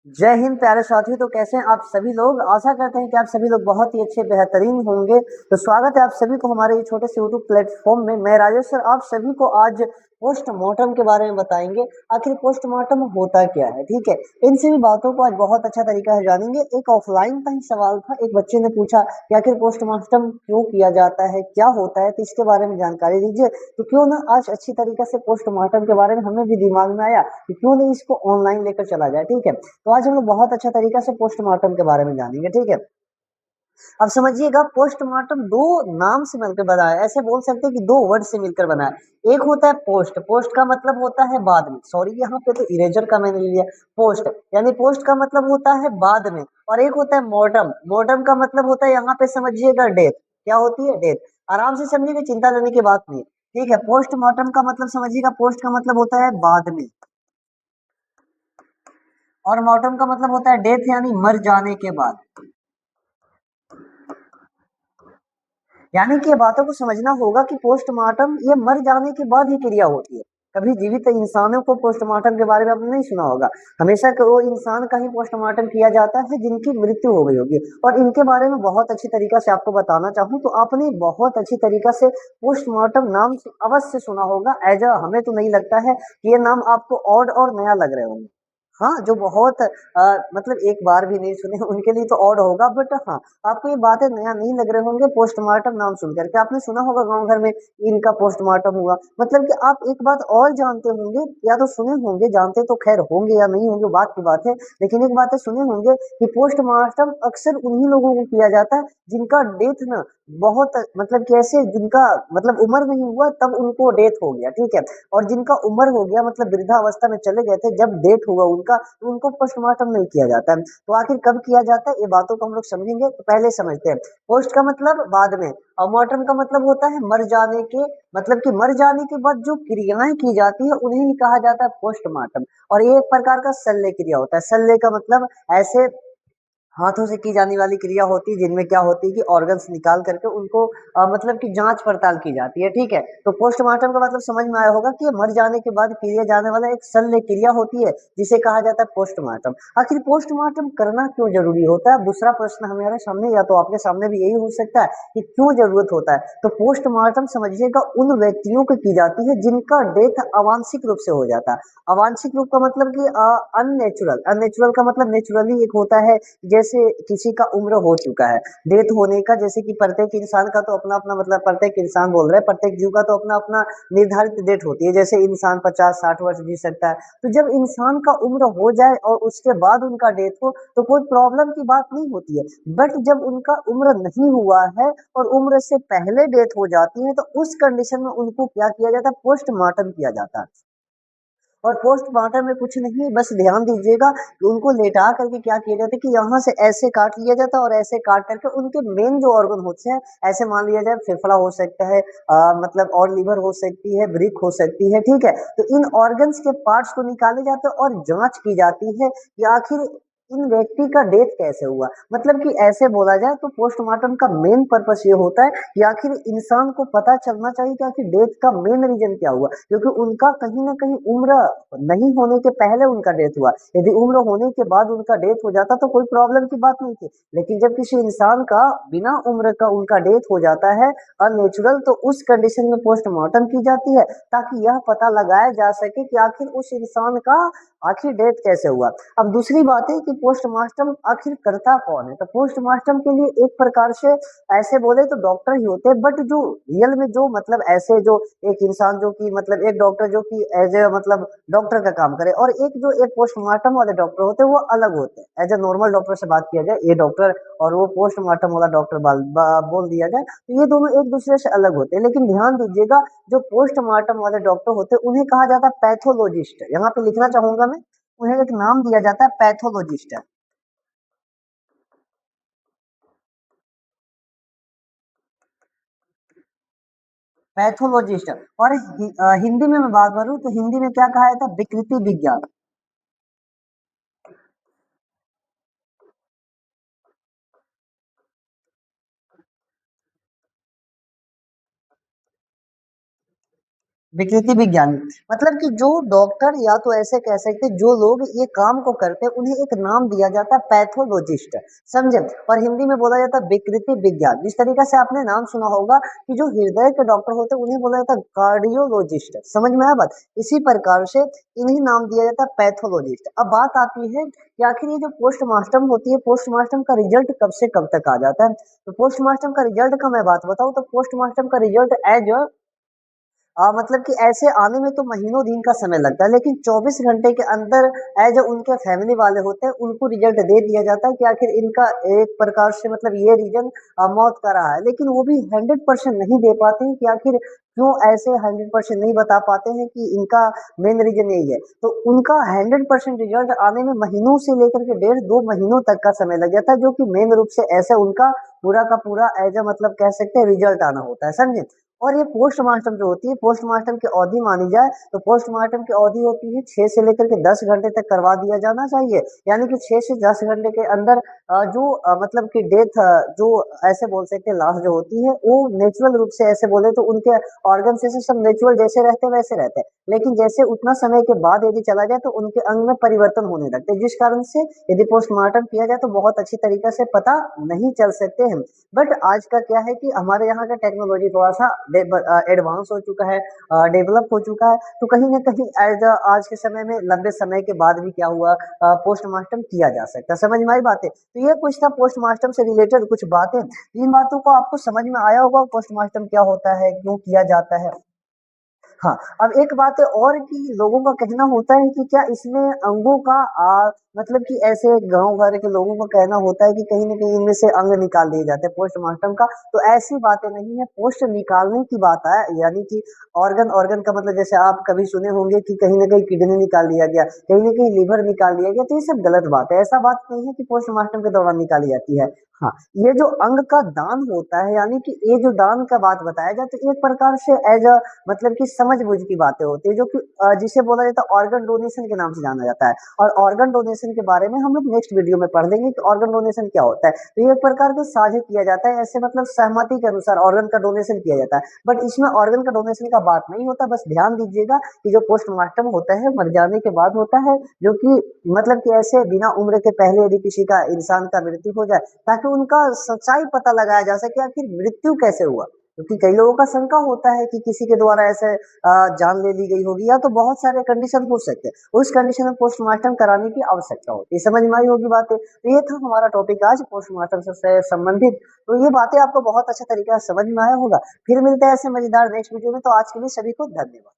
जय हिंद प्यारे साथियों। तो कैसे हैं आप सभी लोग? आशा करते हैं कि आप सभी लोग बहुत ही अच्छे बेहतरीन होंगे। तो स्वागत है आप सभी को हमारे ये छोटे से यूट्यूब प्लेटफॉर्म में। मैं राजेश सर आप सभी को आज पोस्टमार्टम के बारे में बताएंगे। आखिर पोस्टमार्टम होता क्या है, ठीक है। इन सभी बातों को आज बहुत अच्छा तरीका से जानेंगे। एक ऑफलाइन का ही सवाल था, एक बच्चे ने पूछा कि आखिर पोस्टमार्टम क्यों किया जाता है, क्या होता है, तो इसके बारे में जानकारी दीजिए। तो क्यों ना आज अच्छी तरीके से पोस्टमार्टम के बारे में हमें भी दिमाग में आया कि क्यों नहीं इसको ऑनलाइन लेकर चला जाए, ठीक है। तो आज हम लोग बहुत अच्छा तरीका से पोस्टमार्टम के बारे में जानेंगे, ठीक है। अब समझिएगा, पोस्टमार्टम दो नाम से मिलकर बना है। ऐसे बोल सकते हैं कि दो वर्ड से मिलकर बना है। एक होता है पोस्ट, पोस्ट का मतलब होता है बाद में, सॉरी यहाँ पे तो इरेजर का मैंने ले लिया। पोस्ट यानी पोस्ट का मतलब होता है बाद में। और एक होता है मॉर्टम, मॉर्टम का मतलब होता है यहाँ पे समझिएगा डेथ। क्या होती है? डेथ। आराम से समझिएगा, चिंता लेने की बात नहीं, ठीक है। पोस्टमार्टम का मतलब समझिएगा, पोस्ट का मतलब होता है बाद में, और मॉर्टम का मतलब होता है डेथ यानी मर जाने के बाद। यानी कि ये बातों को समझना होगा कि पोस्टमार्टम ये मर जाने के बाद ही क्रिया होती है। कभी जीवित इंसानों को पोस्टमार्टम के बारे में आपने नहीं सुना होगा। हमेशा वो इंसान का ही पोस्टमार्टम किया जाता है जिनकी मृत्यु हो गई होगी। और इनके बारे में बहुत अच्छी तरीका से आपको बताना चाहूँ तो आपने बहुत अच्छी तरीका से पोस्टमार्टम नाम अवश्य सुना होगा। एज अ हमें तो नहीं लगता है कि ये नाम आपको ऑड और नया लग रहे होंगे। हाँ, जो बहुत मतलब एक बार भी नहीं सुने उनके लिए तो ऑड होगा, बट हाँ, आपको ये बातें नया नहीं लग रहे होंगे। पोस्टमार्टम नाम सुन करके आपने सुना होगा गांव घर में इनका पोस्टमार्टम हुआ, मतलब कि आप एक बात और जानते होंगे, या तो सुने होंगे, जानते तो खैर होंगे या नहीं होंगे बात की बात है, लेकिन एक बात है, सुने होंगे कि पोस्टमार्टम अक्सर उन्हीं लोगों को किया जाता है जिनका डेथ ना बहुत मतलब कैसे, जिनका मतलब उम्र नहीं हुआ तब उनको डेथ हो गया, ठीक है। और जिनका उम्र हो गया मतलब वृद्धावस्था में चले गए थे जब डेथ हुआ उनका, तो उनको पोस्टमार्टम नहीं किया जाता है। तो आखिर कब किया जाता है, ये बातों को हम लोग समझेंगे। तो पहले समझते हैं, पोस्ट का मतलब बाद में, और मार्टम का मतलब होता है मर जाने के, मतलब कि मर जाने के बाद जो क्रियाएं की जाती है उन्हें ही कहा जाता है पोस्टमार्टम। और ये एक प्रकार का शल्य क्रिया होता है। शल्य का मतलब ऐसे हाथों से की जाने वाली क्रिया होती है जिनमें क्या होती है कि ऑर्गन्स निकाल करके उनको मतलब कि जांच पड़ताल की जाती है, ठीक है। तो पोस्टमार्टम का मतलब समझ में आया होगा कि मर जाने के बाद किया जाने वाला एक शल्य क्रिया होती है जिसे कहा जाता है पोस्टमार्टम। आखिर पोस्टमार्टम करना क्यों जरूरी होता है? दूसरा प्रश्न हमारे सामने, या तो आपके सामने भी यही हो सकता है कि क्यों जरूरत होता है। तो पोस्टमार्टम समझिएगा उन व्यक्तियों को की जाती है जिनका डेथ अवांछित रूप से हो जाता है। अवांछित रूप का मतलब कि अननेचुरल, अननेचुरल का मतलब नेचुरली एक होता है, जैसे किसी का उम्र हो चुका है, डेथ होने का, जैसे कि प्रत्येक इंसान का तो अपना अपना मतलब, प्रत्येक इंसान बोल रहे हैं, प्रत्येक जीव का तो अपना अपना निर्धारित डेथ होती है। जैसे इंसान 50-60 वर्ष जी सकता है, तो जब इंसान का उम्र हो जाए और उसके बाद उनका डेथ हो तो कोई प्रॉब्लम की बात नहीं होती है। बट जब उनका उम्र नहीं हुआ है और उम्र से पहले डेथ हो जाती है तो उस कंडीशन में उनको क्या किया जाता है? पोस्टमार्टम किया जाता है। और पोस्टमार्टम में कुछ नहीं, बस ध्यान दीजिएगा कि उनको लेटा करके क्या किया जाता है कि यहाँ से ऐसे काट लिया जाता है और ऐसे काट करके उनके मेन जो ऑर्गन होते हैं, ऐसे मान लिया जाए फेफड़ा हो सकता है, मतलब और लीवर हो सकती है, ब्रिक हो सकती है, ठीक है। तो इन ऑर्गन्स के पार्ट्स को निकाले जाते हैं और जांच की जाती है कि आखिर इन व्यक्ति का डेथ कैसे हुआ। मतलब कि ऐसे बोला जाए तो पोस्टमार्टम का मेन पर्पस ये होता है कि आखिर इंसान को पता चलना चाहिए कि आखिर डेथ का मेन रीजन क्या हुआ, क्योंकि उनका कहीं ना कहीं उम्र नहीं होने के पहले उनका डेथ हुआ। यदि उम्र होने के बाद उनका डेथ हो जाता तो कोई प्रॉब्लम की बात नहीं थी, लेकिन जब किसी इंसान का बिना उम्र का उनका डेथ हो जाता है अननेचुरल, तो उस कंडीशन में पोस्टमार्टम की जाती है ताकि यह पता लगाया जा सके कि आखिर उस इंसान का आखिर डेथ कैसे हुआ। अब दूसरी बात है कि पोस्टमार्टम आखिर करता कौन है। तो पोस्टमार्टम के लिए एक प्रकार से ऐसे बोले तो डॉक्टर ही होते हैं, बट जो रियल में जो मतलब ऐसे जो एक इंसान जो कि मतलब एक डॉक्टर जो कि एज ए मतलब डॉक्टर का काम करे, और एक जो एक पोस्टमार्टम वाले डॉक्टर होते हैं वो अलग होते हैं। एज ए नॉर्मल डॉक्टर से बात किया जाए, ये डॉक्टर और वो पोस्टमार्टम वाला डॉक्टर बोल दिया जाए, तो ये दोनों एक दूसरे से अलग होते हैं। लेकिन ध्यान दीजिएगा, जो पोस्टमार्टम वाले डॉक्टर होते हैं उन्हें कहा जाता है पैथोलॉजिस्ट। यहाँ पे लिखना चाहूंगा मैं, उन्हें एक नाम दिया जाता है पैथोलॉजिस्ट। पैथोलॉजिस्ट। और हिंदी में मैं बात करूं तो हिंदी में क्या कहा जाता है? विकृति विज्ञान। विकृति विज्ञानी मतलब कि जो डॉक्टर या तो ऐसे कह सकते जो लोग ये काम को करते हैं उन्हें एक नाम दिया जाता है पैथोलॉजिस्ट, समझे। और हिंदी में बोला जाता है विकृति विज्ञान। जिस तरीके से आपने नाम सुना होगा कि जो हृदय के डॉक्टर होते हैं उन्हें बोला जाता है कार्डियोलॉजिस्ट, समझ में आया बात। इसी प्रकार से इन्हें नाम दिया जाता है पैथोलॉजिस्ट। अब बात आती है कि आखिर ये जो पोस्टमार्टम होती है, पोस्टमार्टम का रिजल्ट कब से कब तक आ जाता है। तो पोस्टमार्टम का रिजल्ट का मैं बात बताऊं तो पोस्टमार्टम का रिजल्ट एज मतलब कि ऐसे आने में तो महीनों दिन का समय लगता है, लेकिन 24 घंटे के अंदर एज उनके फैमिली वाले होते हैं उनको रिजल्ट दे दिया जाता है कि आखिर इनका एक प्रकार से मतलब ये रीजन मौत का रहा है। लेकिन वो भी 100% नहीं दे पाते हैं कि आखिर क्यों ऐसे 100% नहीं बता पाते हैं कि इनका मेन रीजन यही है। तो उनका 100% रिजल्ट आने में महीनों से लेकर के 1.5-2 महीनों तक का समय लग जाता है, जो कि मेन रूप से ऐसे उनका पूरा का पूरा एज मतलब कह सकते हैं रिजल्ट आना होता है, समझे। और ये पोस्टमार्टम जो होती है, पोस्टमार्टम की अवधि मानी जाए तो पोस्टमार्टम की अवधि होती है 6 से लेकर के 10 घंटे तक करवा दिया जाना चाहिए। यानी कि 6 से 10 घंटे के अंदर जो मतलब कि डेथ जो ऐसे बोल सकते हैं लाश जो होती है वो नेचुरल रूप से ऐसे बोले तो उनके ऑर्गन से सब नेचुरल जैसे रहते हैं वैसे रहते हैं। लेकिन जैसे उतना समय के बाद यदि चला जाए तो उनके अंग में परिवर्तन होने लगते हैं, जिस कारण से यदि पोस्टमार्टम किया जाए तो बहुत अच्छी तरीके से पता नहीं चल सकते हैं। बट आज का क्या है कि हमारे यहाँ का टेक्नोलॉजी थोड़ा सा एडवांस हो चुका है, डेवलप हो चुका है। तो कहीं ना कहीं एज आज के समय में लंबे समय के बाद भी क्या हुआ पोस्टमार्टम किया जा सकता है, समझ में आई बातें। तो ये कुछ था पोस्टमार्टम से रिलेटेड कुछ बातें। इन बातों को आपको समझ में आया होगा पोस्टमार्टम क्या होता है, क्यों किया जाता है। हाँ, अब एक बात है और कि लोगों का कहना होता है कि क्या इसमें अंगों का मतलब कि ऐसे गांव भर के लोगों का कहना होता है कि कहीं न कहीं इनमें से अंग निकाल दिए जाते हैं पोस्टमार्टम का। तो ऐसी बातें नहीं है, पोस्ट निकालने की बात है, यानी कि ऑर्गन ऑर्गन का मतलब जैसे आप कभी सुने होंगे कि कहीं न कहीं किडनी निकाल दिया गया, कहीं न कहीं लिवर निकाल दिया गया, तो ये सब गलत बात है। ऐसा बात नहीं है कि पोस्टमार्टम के दौरान निकाली जाती है। हाँ, ये जो अंग का दान होता है, यानी कि ये जो दान का बात बताया जाए तो एक प्रकार से एज अ मतलब कि समझ-बूझ की बातें होती है, जो कि जिसे बोला जाता है ऑर्गन डोनेशन के नाम से जाना जाता है। और ऑर्गन डोनेशन के बारे में हम लोग नेक्स्ट वीडियो में पढ़ लेंगे कि ऑर्गन डोनेशन क्या होता है। तो ये एक प्रकार से साझा किया जाता है, ऐसे मतलब सहमति के अनुसार ऑर्गन का डोनेशन किया जाता है। बट इसमें ऑर्गन का डोनेशन का बात नहीं होता, बस ध्यान दीजिएगा कि जो पोस्टमार्टम होता है मर जाने के बाद होता है, जो कि मतलब कि ऐसे बिना उम्र के पहले यदि किसी का इंसान का मृत्यु हो जाए ताकि उनका सच्चाई पता लगाया जा सके आखिर मृत्यु कैसे हुआ। क्योंकि कई लोगों का शंका होता है कि किसी के द्वारा ऐसे जान ले ली गई होगी, या तो बहुत सारे कंडीशन हो सकते हैं, उस कंडीशन में पोस्टमार्टम कराने की आवश्यकता होती है। समझ में आई होगी बातें। तो ये था हमारा टॉपिक आज पोस्टमार्टम से संबंधित। तो ये बातें आपको बहुत अच्छे तरीके से समझ में आया होगा। फिर मिलते हैं ऐसे मजेदार नेक्स्ट वीडियो में। तो आज के लिए सभी को धन्यवाद।